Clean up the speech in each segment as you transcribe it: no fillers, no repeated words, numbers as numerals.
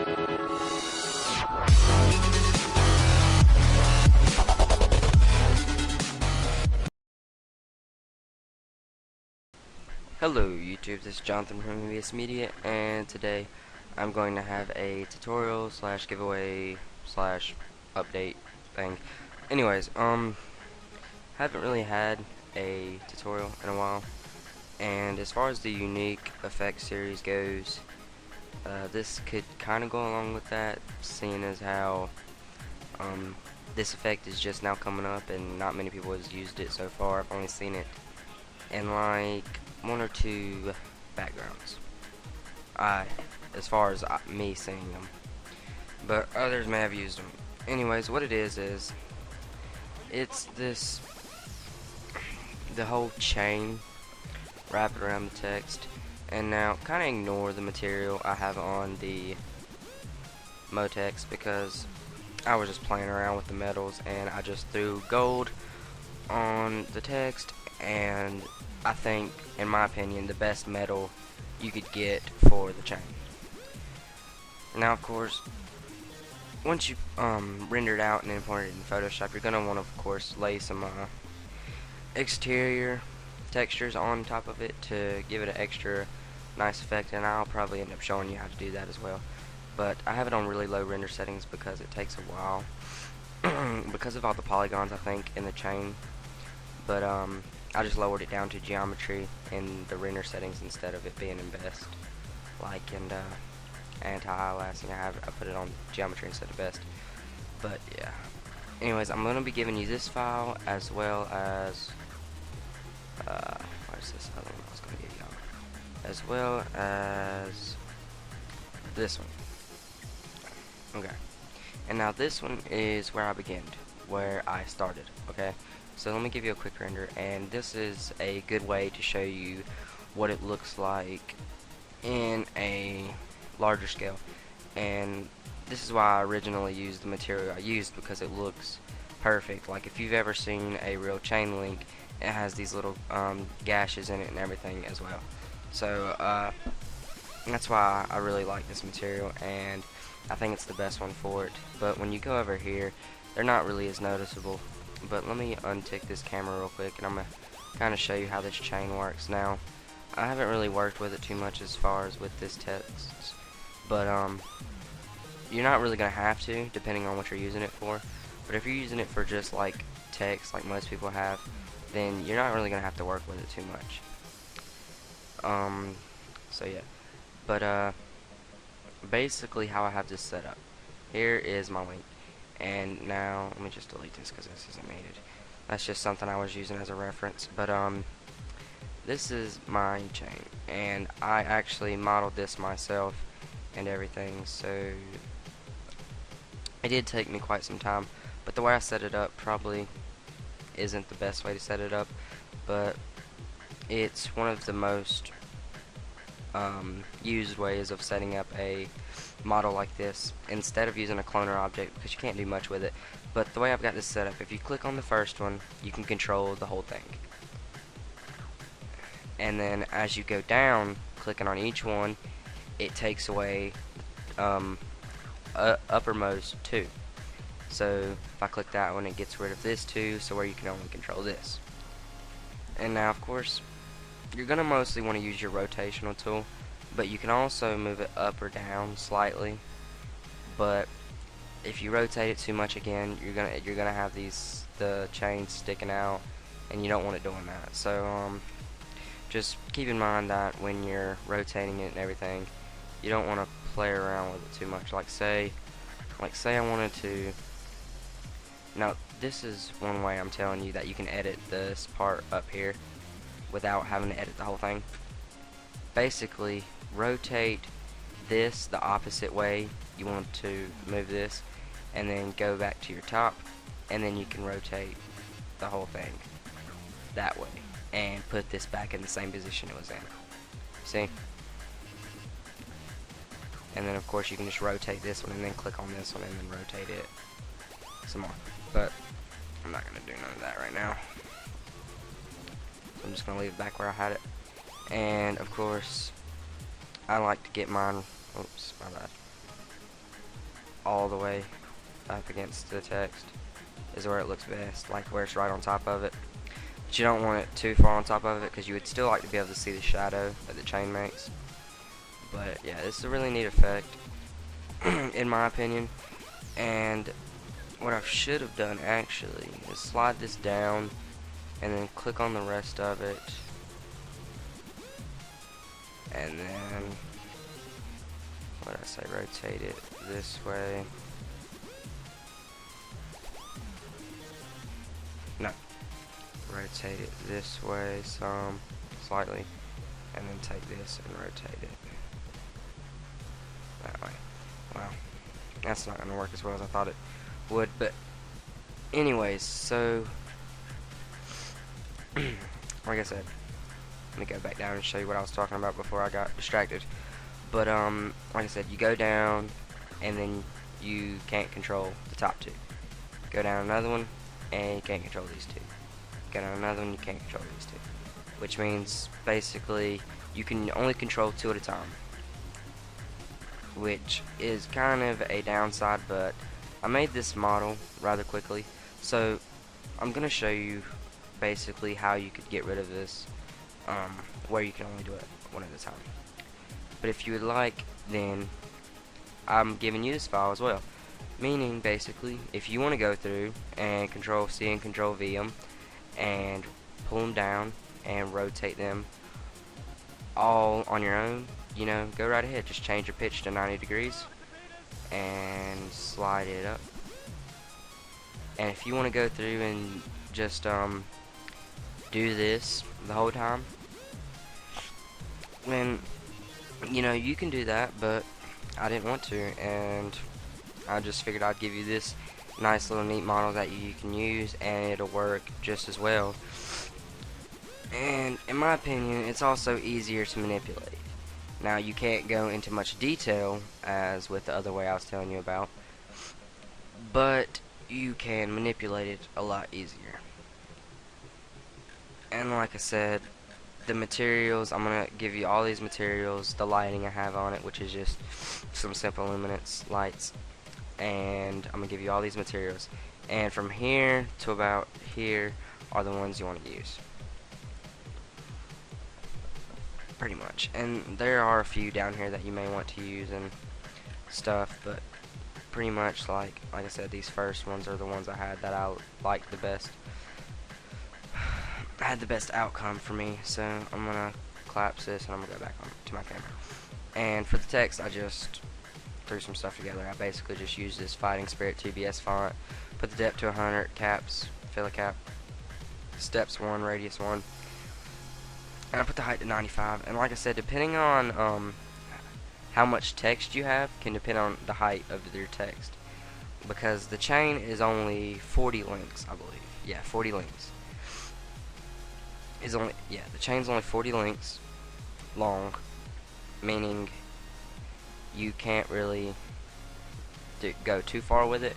Hello YouTube, this is Jonathan from EBS Media, and today I'm going to have a tutorial slash giveaway slash update thing. Anyways, haven't really had a tutorial in a while, and as far as the unique effect series goes, this could kind of go along with that, seeing as how this effect is just now coming up and not many people has used it so far. I've only seen it in like one or two backgrounds, as far as me seeing them, but others may have used them. Anyways, what it is it's the whole chain wrapped around the text. And now kind of ignore the material I have on the Motex because I was just playing around with the metals and I just threw gold on the text, and I think, in my opinion, the best metal you could get for the chain. Now, of course, once you render it out and import it in Photoshop, you're gonna want to, of course, lay some exterior textures on top of it to give it an extra nice effect, and I'll probably end up showing you how to do that as well. But I have it on really low render settings because it takes a while because of all the polygons, I think, in the chain. But I just lowered it down to geometry in the render settings instead of it being in best, like in anti-aliasing. I put it on geometry instead of best. But yeah. Anyways, I'm gonna be giving you this file as well as where's this other one I was gonna give y'all, as well as this one. Okay. And now this one is where I began, where I started. Okay. So let me give you a quick render, and this is a good way to show you what it looks like in a larger scale. And this is why I originally used the material I used, because it looks perfect. Like if you've ever seen a real chain link, it has these little gashes in it and everything as well. So that's why I really like this material, and I think it's the best one for it. But when you go over here, they're not really as noticeable. But let me untick this camera real quick, and I'm going to kind of show you how this chain works. Now, I haven't really worked with it too much as far as with this text, but you're not really going to have to, depending on what you're using it for. But if you're using it for just like text, like most people have, then you're not really going to have to work with it too much. So yeah. But basically how I have this set up. Here is my link. And now, let me just delete this because this isn't needed. That's just something I was using as a reference. But this is my chain, and I actually modeled this myself and everything. So it did take me quite some time. But the way I set it up probably isn't the best way to set it up. But it's one of the most used ways of setting up a model like this instead of using a cloner object, because you can't do much with it. But the way I've got this set up, if you click on the first one, you can control the whole thing, and then as you go down, clicking on each one, it takes away uppermost 2. So if I click that one, it gets rid of this 2, so where you can only control this. And now, of course, you're gonna mostly want to use your rotational tool, but you can also move it up or down slightly. But if you rotate it too much, again, you're gonna have the chains sticking out, and you don't want it doing that. So just keep in mind that when you're rotating it and everything, you don't want to play around with it too much. Like say I wanted to. Now this is one way I'm telling you that you can edit this part up here without having to edit the whole thing. Basically, rotate this the opposite way you want to move this, and then go back to your top, and then you can rotate the whole thing that way and put this back in the same position it was in. See? And then of course you can just rotate this one and then click on this one and then rotate it some more. But I'm not gonna do none of that right now. I'm just gonna leave it back where I had it. And of course, I like to get mine. Oops, my bad. all the way up against the text is where it looks best, like where it's right on top of it. But you don't want it too far on top of it because you would still like to be able to see the shadow that the chain makes. But yeah, this is a really neat effect in my opinion. And what I should have done actually is slide this down and then click on the rest of it, and then what did I say, rotate it this way. No, rotate it this way some slightly, and then take this and rotate it that way. Wow, that's not gonna work as well as I thought it would, but anyways, so like I said, let me go back down and show you what I was talking about before I got distracted. But like I said, you go down and then you can't control the top two. Go down another one and you can't control these two. Go down another one, you can't control these two. Which means basically you can only control two at a time, which is kind of a downside, but I made this model rather quickly, so I'm gonna show you basically how you could get rid of this, where you can only do it one at a time. But if you would like, then I'm giving you this file as well. Meaning, basically, if you want to go through and Control C and Control V them and pull them down and rotate them all on your own, you know, go right ahead. Just change your pitch to 90 degrees and slide it up. And if you want to go through and just do this the whole time, then you know you can do that, but I didn't want to, and I just figured I'd give you this nice little neat model that you can use, and it'll work just as well. And in my opinion, it's also easier to manipulate. Now, you can't go into much detail as with the other way I was telling you about, but you can manipulate it a lot easier. And like I said, the materials, I'm going to give you all these materials, the lighting I have on it, which is just some simple luminance lights, and I'm going to give you all these materials, and from here to about here are the ones you want to use, pretty much. And there are a few down here that you may want to use and stuff, but pretty much like I said, these first ones are the ones I had that I liked the best. Had the best outcome for me, so I'm gonna collapse this and I'm gonna go back on to my camera. And for the text, I just threw some stuff together. I basically just used this Fighting Spirit 2BS font, put the depth to 100, caps, fill a cap, steps 1, radius 1, and I put the height to 95. And like I said, depending on how much text you have can depend on the height of your text, because the chain is only 40 links, I believe. Yeah, 40 links. The chain's only 40 links long, meaning you can't really go too far with it.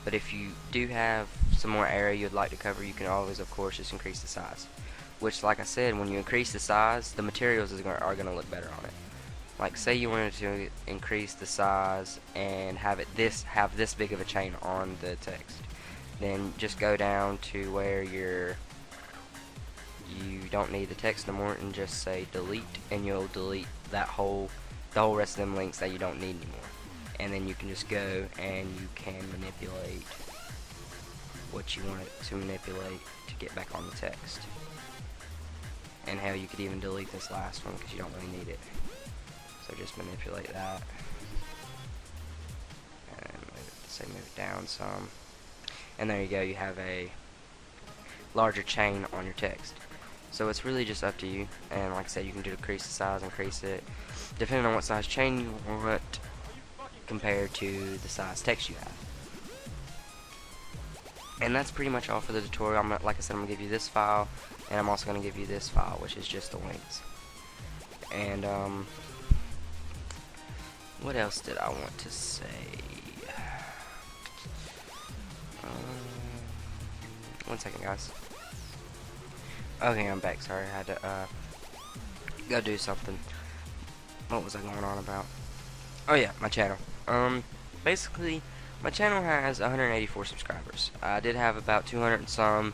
But if you do have some more area you'd like to cover, you can always, of course, just increase the size. Which, like I said, when you increase the size, the materials are going to look better on it. Like, say you wanted to increase the size and have this big of a chain on the text, then just go down to where you don't need the text no more and just say delete, and you'll delete the whole rest of them links that you don't need anymore. And then you can just go and you can manipulate what you want it to manipulate to get back on the text. And hell, you could even delete this last one because you don't really need it. So just manipulate that and move it down some, and there you go. You have a larger chain on your text. So it's really just up to you, and like I said, you can decrease the size, increase it, depending on what size chain you want compared to the size text you have. And that's pretty much all for the tutorial. Like I said, I'm going to give you this file, and I'm also going to give you this file, which is just the links. And what else did I want to say? One second, guys. Okay, I'm back. Sorry, I had to go do something. What was I going on about? Oh yeah, my channel. Basically, my channel has 184 subscribers. I did have about 200 and some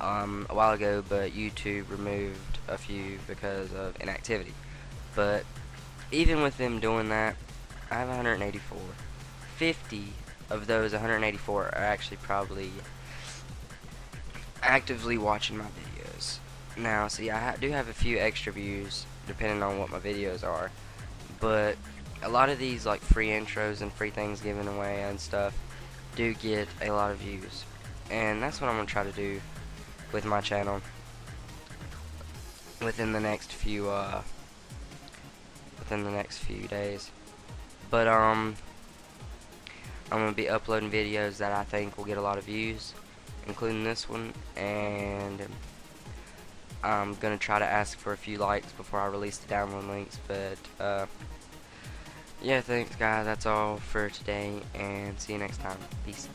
a while ago, but YouTube removed a few because of inactivity. But even with them doing that, I have 184. 50 of those 184 are actually probably actively watching my videos. Now, see, I do have a few extra views depending on what my videos are, but a lot of these like free intros and free things given away and stuff do get a lot of views, and that's what I'm gonna try to do with my channel within the next few days. But I'm gonna be uploading videos that I think will get a lot of views, including this one, and I'm gonna try to ask for a few likes before I release the download links. But yeah, thanks guys, that's all for today, and see you next time. Peace.